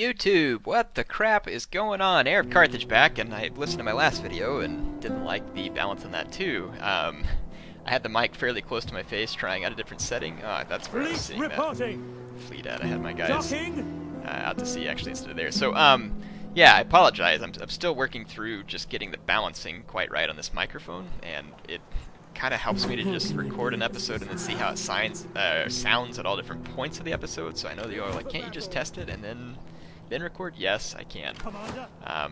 YouTube! What the crap is going on? HeirofCarthage back, and I listened to my last video and didn't like the balance on that too. I had the mic fairly close to my face, trying out a different setting. Oh, that's where I was seeing that fleet at. I had my guys out to sea actually instead of there. So, yeah, I apologize. I'm still working through just getting the balancing quite right on this microphone, and it kind of helps me to just record an episode and then see how it sounds at all different points of the episode. So I know that you all are like, can't you just test it and then record? Yes, I can.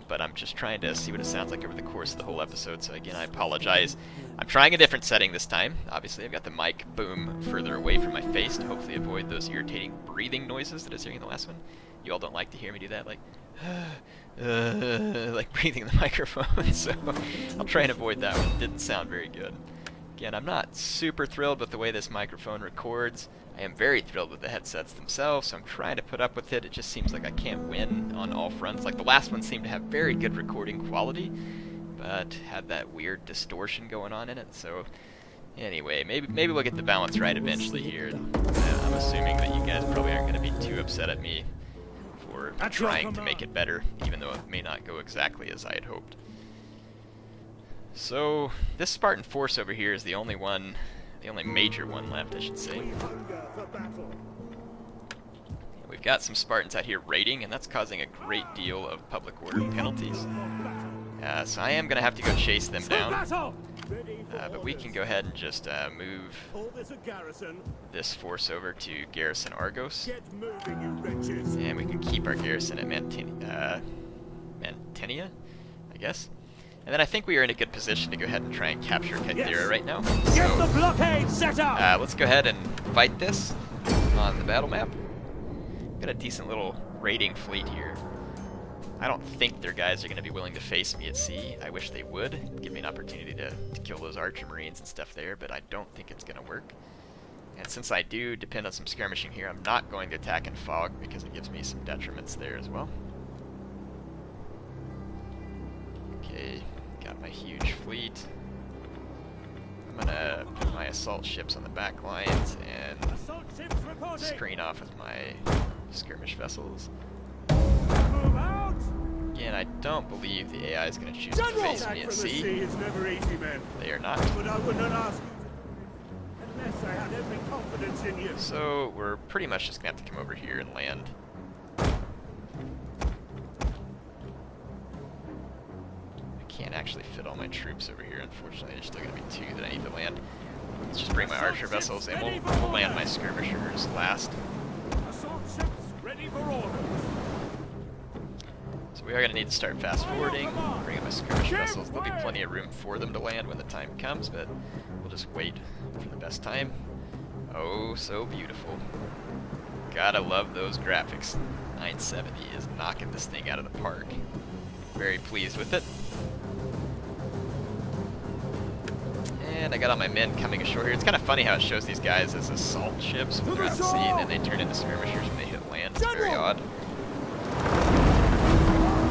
But I'm just trying to see what it sounds like over the course of the whole episode. So again, I apologize. I'm trying a different setting this time. Obviously, I've got the mic boom further away from my face to hopefully avoid those irritating breathing noises that I was hearing in the last one. You all don't like to hear me do that, like breathing in the microphone. So I'll try and avoid that one. It didn't sound very good. Again, I'm not super thrilled with the way this microphone records. I am very thrilled with the headsets themselves, so I'm trying to put up with it. It just seems like I can't win on all fronts. Like the last one seemed to have very good recording quality, but had that weird distortion going on in it. So anyway, maybe we'll get the balance right eventually here. I'm assuming that you guys probably aren't going to be too upset at me for trying to make it better, even though it may not go exactly as I had hoped. So this Spartan force over here is the only major one left, I should say. We've got some Spartans out here raiding, and that's causing a great deal of public order penalties. So I am going to have to go chase them down. But we can go ahead and just move this force over to garrison Argos. And we can keep our garrison at Mantinea, I guess. And then I think we are in a good position to go ahead and try and capture Kythera right now. So, let's go ahead and fight this on the battle map. Got a decent little raiding fleet here. I don't think their guys are going to be willing to face me at sea. I wish they would. Give me an opportunity to kill those archer marines and stuff there, but I don't think it's going to work. And since I do depend on some skirmishing here, I'm not going to attack in fog because it gives me some detriments there as well. Okay, got my huge fleet. I'm gonna put my assault ships on the back lines and screen off with my skirmish vessels. Again, I don't believe the AI is going to choose to face me at sea. They are not. So we're pretty much just going to have to come over here and land. Can't actually fit all my troops over here, unfortunately. There's still going to be two that I need to land. Let's just bring my archer vessels and we'll land my skirmishers last. So we are going to need to start fast forwarding, bring up my skirmish vessels. There'll be plenty of room for them to land when the time comes, but we'll just wait for the best time. Oh, so beautiful. Gotta love those graphics. 970 is knocking this thing out of the park. Very pleased with it. And I got all my men coming ashore here. It's kind of funny how it shows these guys as assault ships when they're out at sea, and then they turn into skirmishers when they hit land. It's very odd.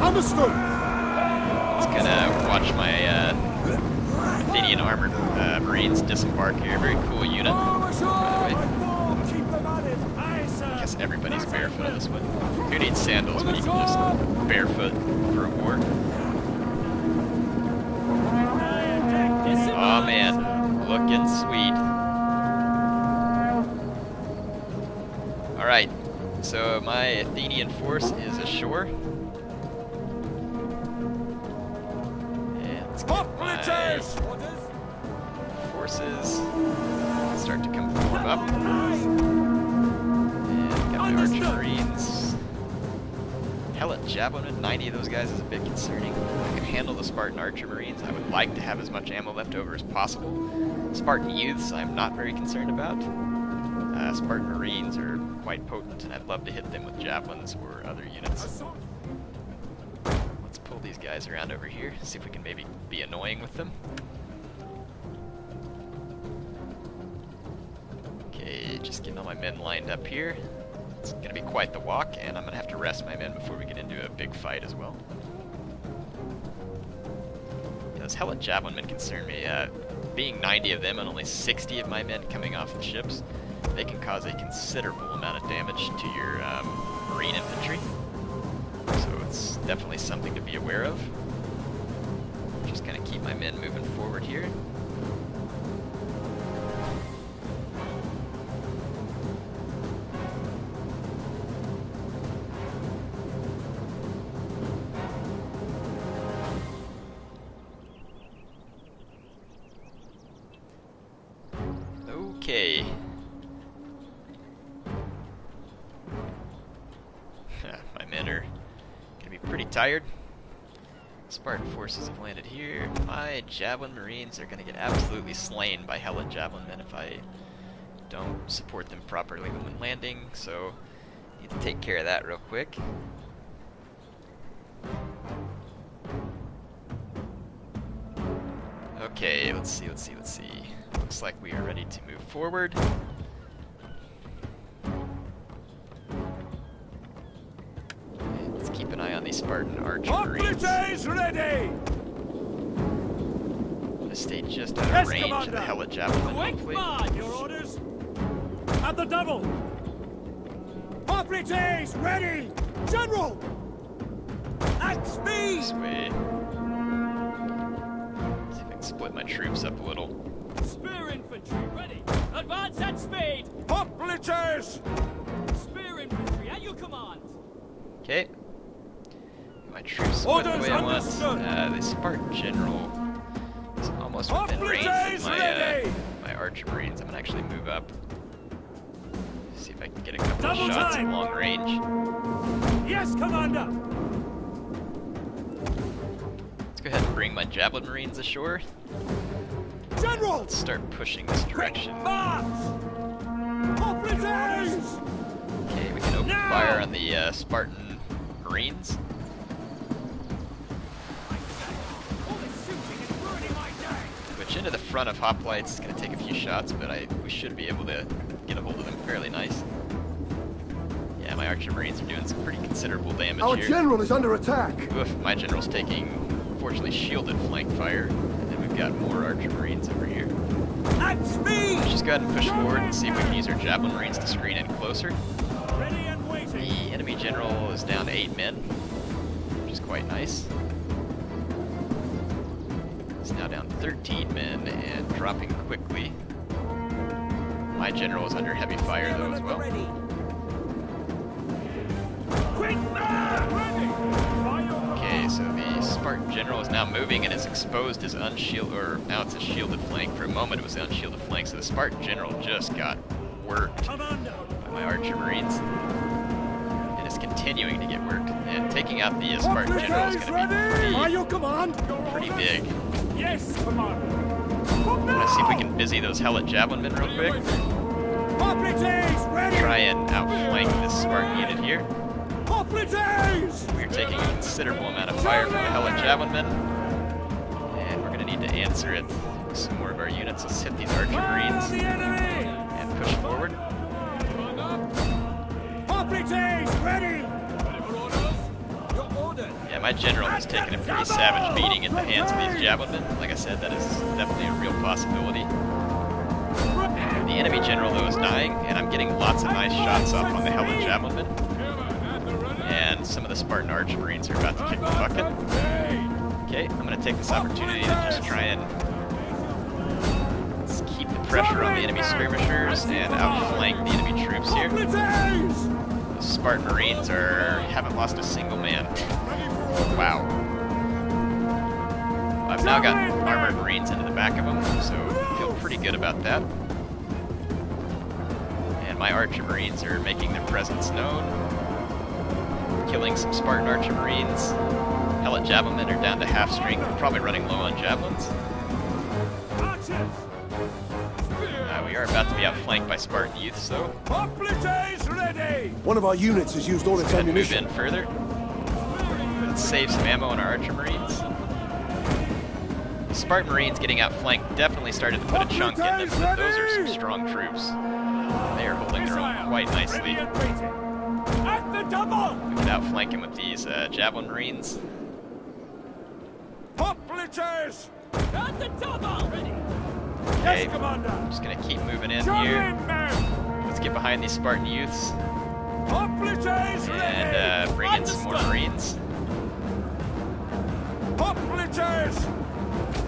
Understood. Just gonna watch my Athenian armored marines disembark here. Very cool unit, by the way. I guess everybody's barefoot on this one. Who needs sandals when you can just barefoot for a war? Oh man, looking sweet. Alright, so my Athenian force is ashore. And let's get my forces start to come form up. And got my archer marines. Hell, at javelin, 90 of those guys is a bit concerning. I can handle the Spartan archer marines. I would like to have as much ammo left over as possible. Spartan youths I'm not very concerned about. Spartan marines are quite potent, and I'd love to hit them with javelins or other units. Let's pull these guys around over here, see if we can maybe be annoying with them. Okay, just getting all my men lined up here. It's going to be quite the walk, and I'm going to have to rest my men before we get into a big fight as well. Yeah, those hella javelin men concern me. Being 90 of them and only 60 of my men coming off the ships, they can cause a considerable amount of damage to your marine infantry. So it's definitely something to be aware of. Just gonna keep my men moving forward here. Okay. My men are gonna be pretty tired. Spartan forces have landed here. My javelin marines are gonna get absolutely slain by Hellen javelin men if I don't support them properly when landing, so I need to take care of that real quick. Okay, let's see. Looks like we are ready to move forward. Let's keep an eye on these Spartan archer marines. Ready! I'm gonna stay just out of range of the Hella javelin, hopefully. Your orders? At the double! Hoplites, ready! General! At speed! This way. See if I can split my troops up a little. Spear infantry, ready! Advance at speed! Hoplites! Spear infantry, at your command! Okay. My troops split the way I want. The Spartan general is almost within range of my archer marines. I'm gonna actually move up. See if I can get a couple of shots at long range. Yes, Commander! Let's go ahead and bring my javelin marines ashore. General! Let's start pushing this direction. Hoplites! Okay, we can open fire on the Spartan marines. Switch into the front of hoplites. It's going to take a few shots, but we should be able to get a hold of them fairly nice. Yeah, my archer marines are doing some pretty considerable damage Our here. general is under attack. Oof, my general's taking, fortunately, shielded flank fire. And then we've got more archer marines over here. At speed! Let's just go ahead and push forward and see if we can use our javelin marines to screen in closer. Ready and waiting. The enemy general is down to 8 men, which is quite nice. It's now down 13 men and dropping quickly. My general is under heavy fire though as well. Okay, so the Spartan general is now moving and has exposed his unshielded, or now it's a shielded flank. For a moment it was the unshielded flank, so the Spartan general just got worked by my archer marines. And is continuing to get worked. And taking out the Spartan general is going to be pretty big. Yes, Commander. Let's see if we can busy those Hellet javelin men real quick. Try and outflank this Spartan unit here. We're taking a considerable amount of fire from the Hellet javelin men. And we're going to need to answer it with some more of our units. Let's hit these archer marines and push forward. Yeah, my general has taken a pretty savage beating at the hands of these javelin men. Like I said, that is definitely a real possibility. The enemy general, though, is dying, and I'm getting lots of nice shots off on the Hellet javelin men. And some of the Spartan archer marines are about to kick the bucket. Okay, I'm going to take this opportunity to just try and keep the pressure on the enemy skirmishers and outflank the enemy troops here. The Spartan marines haven't lost a single man. Wow. I've now got armored marines into the back of them, so I feel pretty good about that. And my archer marines are making their presence known. Killing some Spartan archer marines. Hellet javelin men are down to half strength. We're probably running low on javelins. We are about to be outflanked by Spartan youths, though. One of our units has used all its ammunition. Move in further. Let's save some ammo on our archer marines. The Spartan marines getting outflanked definitely started to put a chunk in them, but those are some strong troops. They are holding their own quite nicely. We can outflank him with these javelin marines. Okay, I'm just gonna keep moving in here. Let's get behind these Spartan youths. And bring in some more Marines.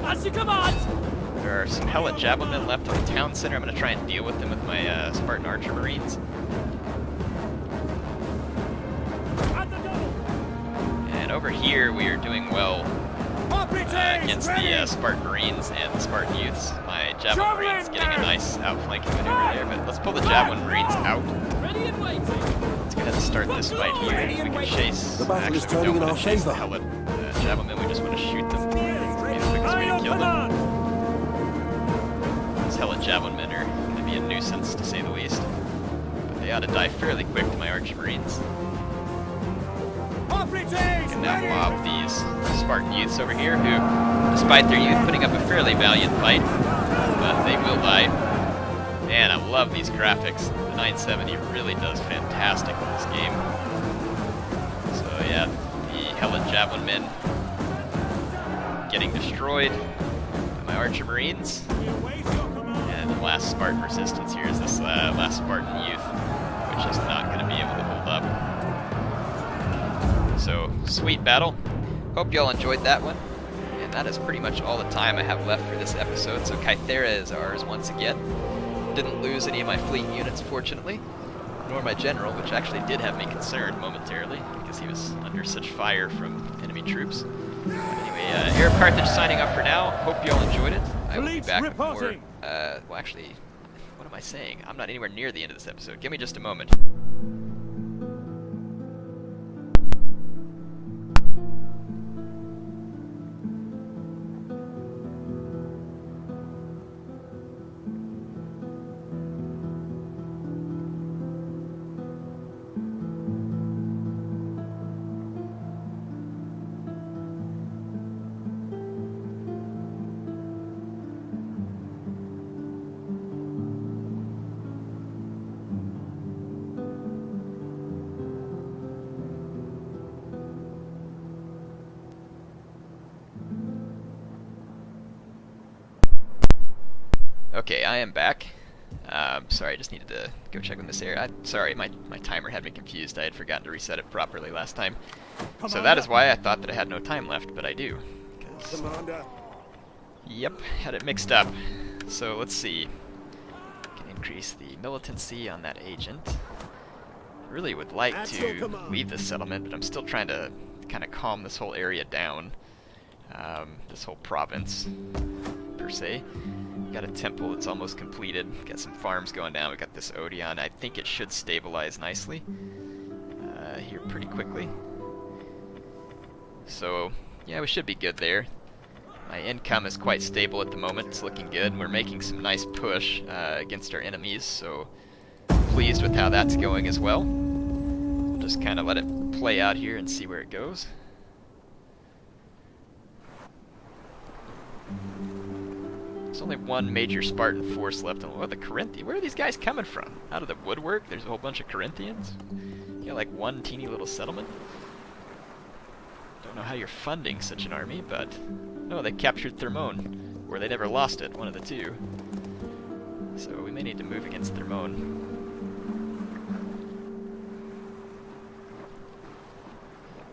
As you command! There are some Helot javelin left in the town center. I'm going to try and deal with them with my Spartan archer Marines. And over here we are doing well against the Spartan Marines and the Spartan youths. My Javelin Marines getting a nice outflanking maneuver there, but let's pull the Javelin Marines out. Ready and waiting! Let's go ahead and start this fight here. We can chase. The battle is Actually, we turning don't in want our to chase the favor. Helot Javelin, we just want to shoot them. It's gonna be the quickest way to kill them. These Helot Javelin men are going to be a nuisance, to say the least. But they ought to die fairly quick to my Archer Marines. And now mob these Spartan youths over here who, despite their youth, putting up a fairly valiant fight, but they will die. Man, I love these graphics. The 970 really does fantastic with this game. So yeah, the Helot Javelin men getting destroyed by my Archer Marines. And the last Spartan resistance here is this last Spartan youth, which is not going to be able to hold up. So, sweet battle. Hope y'all enjoyed that one. And that is pretty much all the time I have left for this episode. So Kythera is ours once again. Didn't lose any of my fleet units, fortunately. Nor my general, which actually did have me concerned momentarily, because he was under such fire from enemy troops. Anyway, HeirofCarthage signing off for now. Hope y'all enjoyed it. I will be back with more... well, actually, what am I saying? I'm not anywhere near the end of this episode. Give me just a moment. Okay, I am back. Sorry, I just needed to go check with Miss Air. Sorry, my timer had me confused. I had forgotten to reset it properly last time. So that is why I thought that I had no time left, but I do. Yep, had it mixed up. So let's see. Can increase the militancy on that agent. I really would like to leave this settlement, but I'm still trying to kind of calm this whole area down. This whole province, per se. Got a temple that's almost completed. Got some farms going down. We got this Odeon. I think it should stabilize nicely here pretty quickly. So yeah, we should be good there. My income is quite stable at the moment. It's looking good. We're making some nice push against our enemies. So pleased with how that's going as well. We'll just kind of let it play out here and see where it goes. There's only one major Spartan force left. Oh, the Corinthians. Where are these guys coming from? Out of the woodwork? There's a whole bunch of Corinthians? You got like one teeny little settlement? Don't know how you're funding such an army, but... No, they captured Thermone. Or they never lost it, one of the two. So we may need to move against Thermone.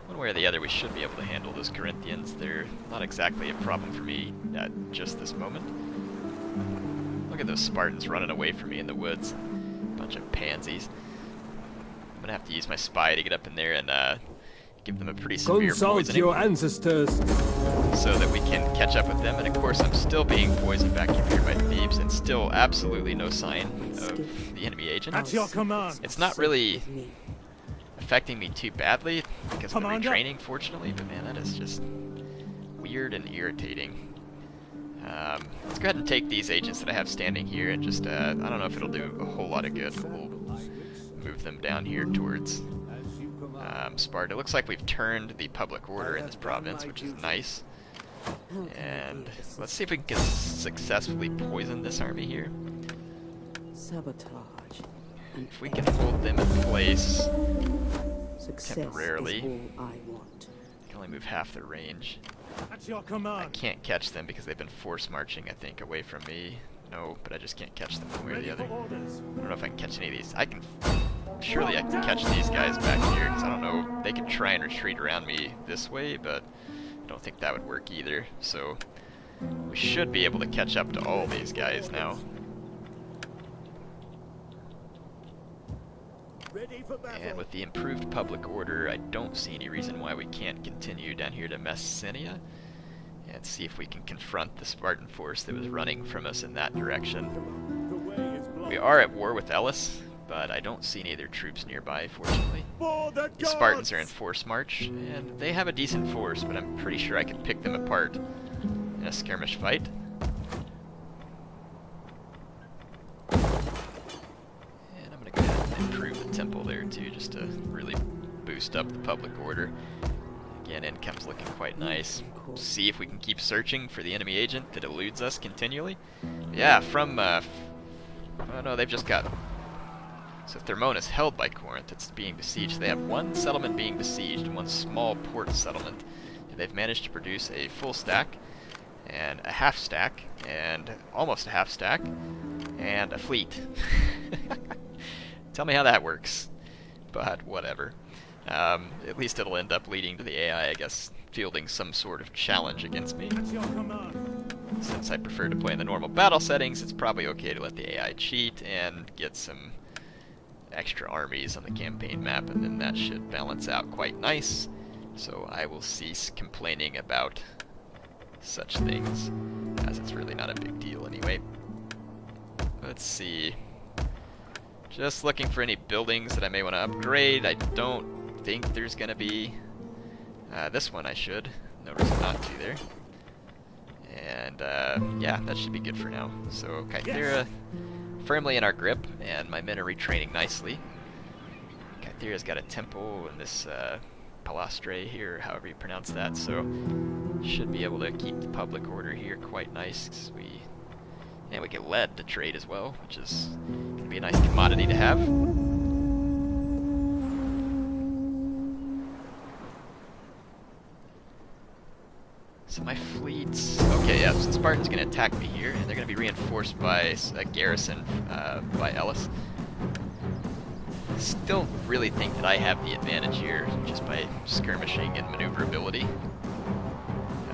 One way or the other, we should be able to handle those Corinthians. They're not exactly a problem for me at just this moment. Look at those Spartans running away from me in the woods. Bunch of pansies. I'm gonna have to use my spy to get up in there and give them a pretty severe poisoning. your ancestors. So that we can catch up with them. And of course, I'm still being poisoned back here by Thebes, and still absolutely no sign of the enemy agent. At your command. It's not really affecting me too badly because of the retraining, fortunately, but man, that is just weird and irritating. Let's go ahead and take these agents that I have standing here and just, I don't know if it'll do a whole lot of good. We'll move them down here towards Sparta. It looks like we've turned the public order in this province, which is nice. And let's see if we can successfully poison this army here. Sabotage. If we can hold them in place temporarily, is all I want. they can only move half their range. At your command. I can't catch them because they've been force marching, I think, away from me. No, but I just can't catch them one way or the other. I don't know if I can catch any of these. I can surely I can catch these guys back here, because I don't know, they could try and retreat around me this way, but I don't think that would work either. So we should be able to catch up to all these guys now. And with the improved public order, I don't see any reason why we can't continue down here to Messenia and see if we can confront the Spartan force that was running from us in that direction. We are at war with Ellis, but I don't see any of their troops nearby, fortunately. The Spartans are in force march, and they have a decent force, but I'm pretty sure I can pick them apart in a skirmish fight. And I'm going to go ahead and improve the temple there too, just to really boost up the public order. Again, income's looking quite nice. See if we can keep searching for the enemy agent that eludes us continually. Yeah, from, oh no, they've just got... So Thermon is held by Corinth, it's being besieged. They have one settlement being besieged, and one small port settlement. And they've managed to produce a full stack, and a half stack, and almost a half stack, and a fleet. Tell me how that works. But whatever. At least it'll end up leading to the AI, I guess, fielding some sort of challenge against me. Since I prefer to play in the normal battle settings, it's probably okay to let the AI cheat and get some extra armies on the campaign map, and then that should balance out quite nice. So I will cease complaining about such things, as it's really not a big deal anyway. Let's see. Just looking for any buildings that I may want to upgrade. I don't think there's gonna be this one. I should. No reason not to there. And yeah, that should be good for now. So Kythera firmly in our grip, and my men are retraining nicely. Kythera's got a temple in this Palastre here, however you pronounce that, so should be able to keep the public order here quite nice, 'cause we get lead to trade as well, which is gonna be a nice commodity to have. So my fleets... Okay, yeah, so the Spartans are going to attack me here, and they're going to be reinforced by a garrison by Ellis. Still really think that I have the advantage here, just by skirmishing and maneuverability.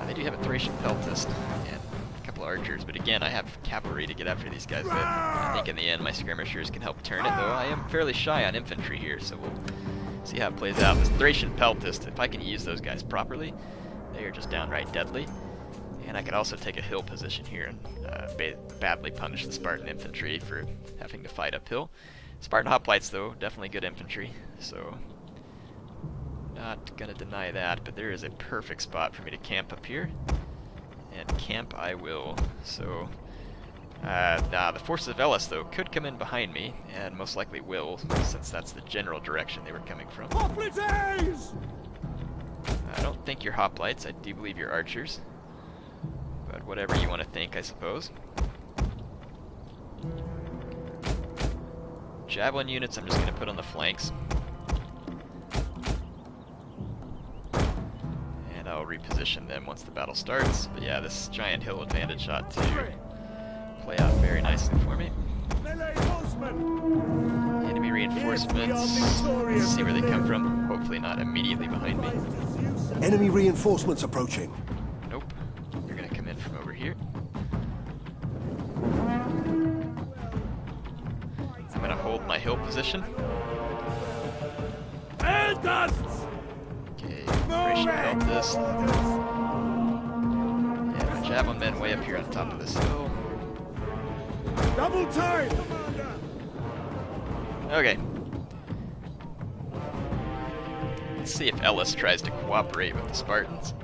They do have a Thracian peltist and a couple of archers, but again, I have cavalry to get after these guys with. I think in the end my skirmishers can help turn it, though I am fairly shy on infantry here, so we'll see how it plays out. This Thracian peltist, if I can use those guys properly, they are just downright deadly. And I could also take a hill position here and badly punish the Spartan infantry for having to fight uphill. Spartan hoplites, though, definitely good infantry, so not gonna deny that, but there is a perfect spot for me to camp up here. And camp I will. So the forces of Ellis, though, could come in behind me, and most likely will, since that's the general direction they were coming from. I don't think you're hoplites, I do believe you're archers. But whatever you want to think, I suppose. Javelin units I'm just going to put on the flanks. And I'll reposition them once the battle starts. But yeah, this giant hill advantage ought to play out very nicely for me. Enemy reinforcements. Let's see where they come from. Hopefully not immediately behind me. Enemy reinforcements approaching. Nope. They're gonna come in from over here. I'm gonna hold my hill position. Okay, Thracian peltist. And my javelin men way up here on top of this hill. Double time! Okay. Let's see if Ellis tries to cooperate with the Spartans,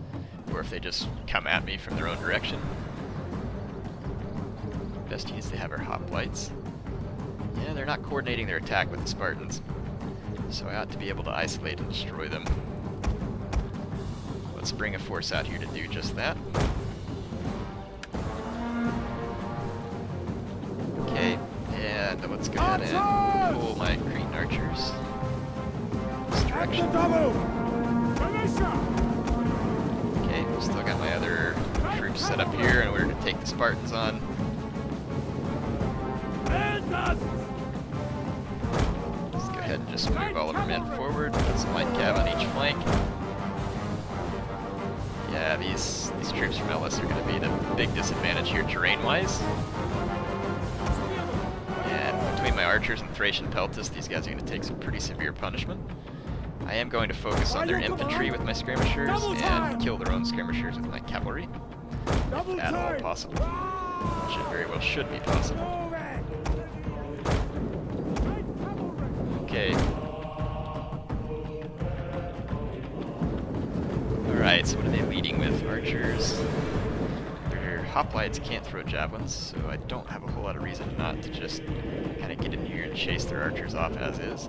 or if they just come at me from their own direction. Best units they have are hoplites. Yeah, they're not coordinating their attack with the Spartans, so I ought to be able to isolate and destroy them. Let's bring a force out here to do just that. Okay, and let's go ahead and pull my Cretan archers this direction. Okay, still got my other troops set up here in order to take the Spartans on. Let's go ahead and just troops move all of our men forward. Put some light cav on each flank. Yeah, these troops from Ellis are going to be at a big disadvantage here terrain-wise. And between my archers and Thracian peltasts, these guys are going to take some pretty severe punishment. I am going to focus on their infantry with my skirmishers and kill their own skirmishers with my cavalry, if at all possible, which it very well should be possible. Okay. Alright, so what are they leading with? Archers. Their hoplites can't throw javelins, so I don't have a whole lot of reason not to just kind of get in here and chase their archers off as is.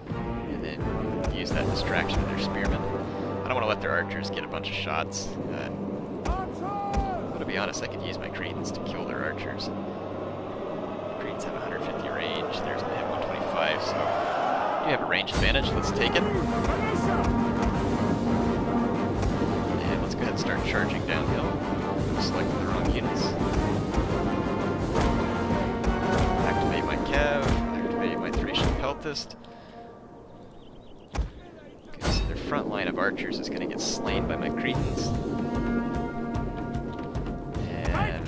And then use that distraction of their spearmen. I don't want to let their archers get a bunch of shots. But to be honest, I could use my Cretans to kill their archers. Cretans have 150 range, theirs only have 125, so you have a range advantage. Let's take it. And let's go ahead and start charging downhill. Selecting the wrong units. Activate my cav, activate my Thracian peltast. Okay, so their front line of archers is going to get slain by my Cretans. And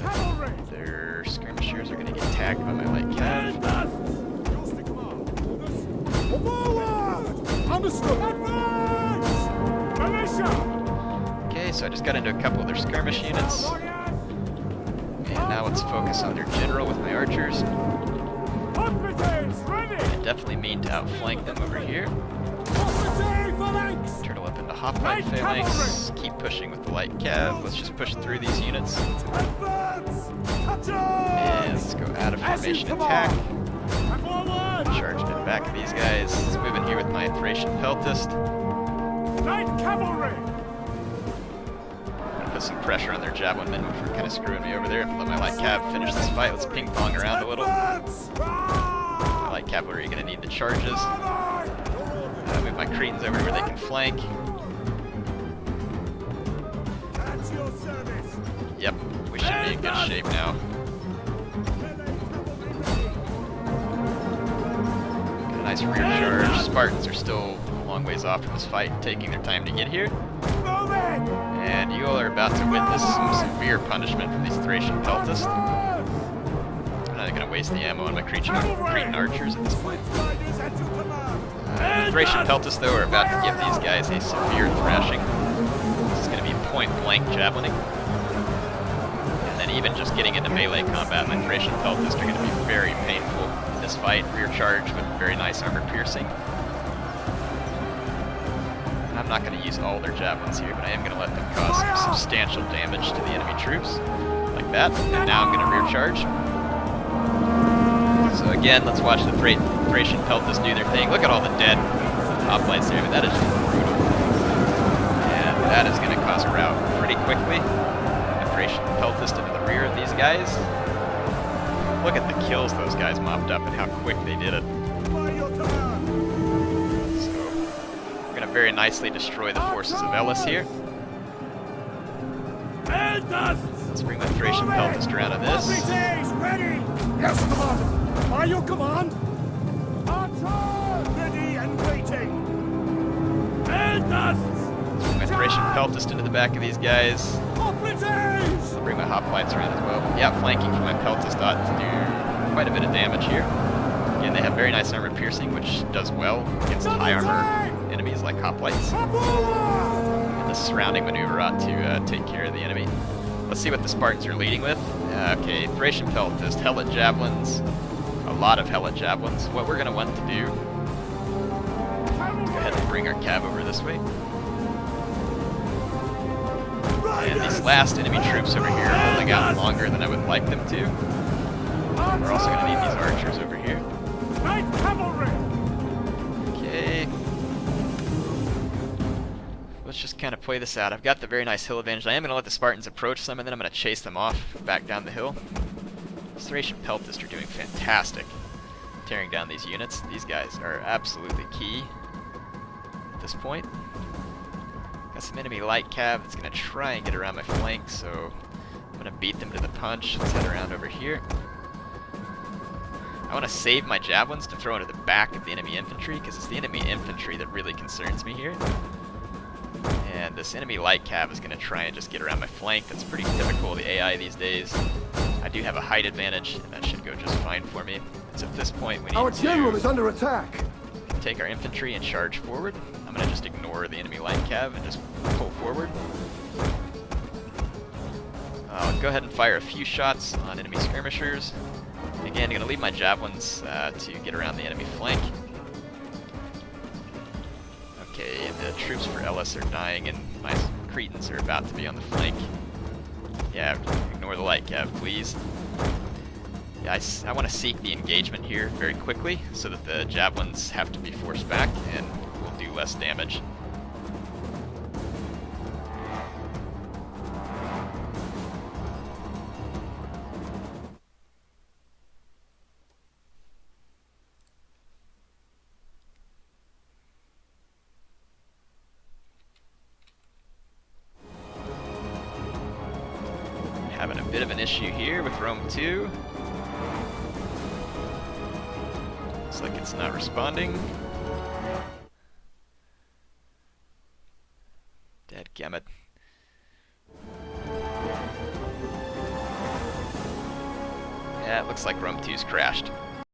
their skirmishers are going to get tagged by my light cav. Okay, so I just got into a couple of their skirmish units. And now let's focus on their general with my archers. I definitely mean to outflank them over here. Turtle up into hoplite phalanx. Keep pushing with the light cav. Let's just push through these units. And let's go out of formation attack. Charge to the back of these guys. Let's move in here with my Thracian peltast. Light cavalry! Put some pressure on their javelin men, which were kind of screwing me over there. Let my light cav finish this fight. Let's ping pong around a little. My light cavalry are going to need the charges. Move my Cretans over where they can flank. Yep, we should be in good shape now. Got a nice rear charge. Spartans are still a long ways off from this fight, taking their time to get here. And you all are about to witness some severe punishment from these Thracian peltasts. I'm not going to waste the ammo on my Cretan archers at this point. The Thracian peltasts, though, are about to give these guys a severe thrashing. This is going to be point-blank javelining. And then even just getting into melee combat, my Thracian peltasts are going to be very painful in this fight. Rear charge with very nice armor piercing. I'm not going to use all their javelins here, but I am going to let them cause some substantial damage to the enemy troops, like that. And now I'm going to rear charge. So again, let's watch the Thracian peltasts do their thing. Look at all the dead hoplites there. I mean, that is just brutal. And that is going to cause a rout pretty quickly. The Thracian peltast into the rear of these guys. Look at the kills those guys mopped up and how quick they did it. Very nicely destroy the forces of Ellis here. Let's bring my Thracian peltast around to this. Ready! Yes, Commander! By your command! Ready and waiting! Let's bring my Thracian peltast into the back of these guys. I'll bring my hoplites around as well. Yeah, flanking from my peltast ought to do quite a bit of damage here. Again, they have very nice armor piercing, which does well against high armor enemies like hoplites. And the surrounding maneuver ought to take care of the enemy. Let's see what the Spartans are leading with. Okay, Thracian peltast, hellet javelins, a lot of hellet javelins. What we're going to want to do, go ahead and bring our cav over this way. And these last enemy troops over here are holding out longer than I would like them to. We're also going to need these archers over here. Okay. Let's just kind of play this out. I've got the very nice hill advantage. I am going to let the Spartans approach some, and then I'm going to chase them off back down the hill. The Thracian peltasts are doing fantastic tearing down these units. These guys are absolutely key at this point. Got some enemy light cav that's going to try and get around my flank, so I'm going to beat them to the punch. Let's head around over here. I want to save my javelins to throw into the back of the enemy infantry, because it's the enemy infantry that really concerns me here. And this enemy light cav is going to try and just get around my flank. That's pretty typical of the AI these days. I do have a height advantage, and that should go just fine for me. So at this point, we need Our general is under attack. take our infantry and charge forward. I'm going to just ignore the enemy light cav and just pull forward. I'll go ahead and fire a few shots on enemy skirmishers. Again, I'm going to leave my javelins to get around the enemy flank. Okay, the troops for Ellis are dying, and my Cretans are about to be on the flank. Yeah, ignore the light cav, please. Yeah, I want to seek the engagement here very quickly, so that the javelins have to be forced back, and will do less damage. Having a bit of an issue here with Rome 2. Looks like it's not responding. Dadgummit. Yeah, it looks like Rome 2's crashed.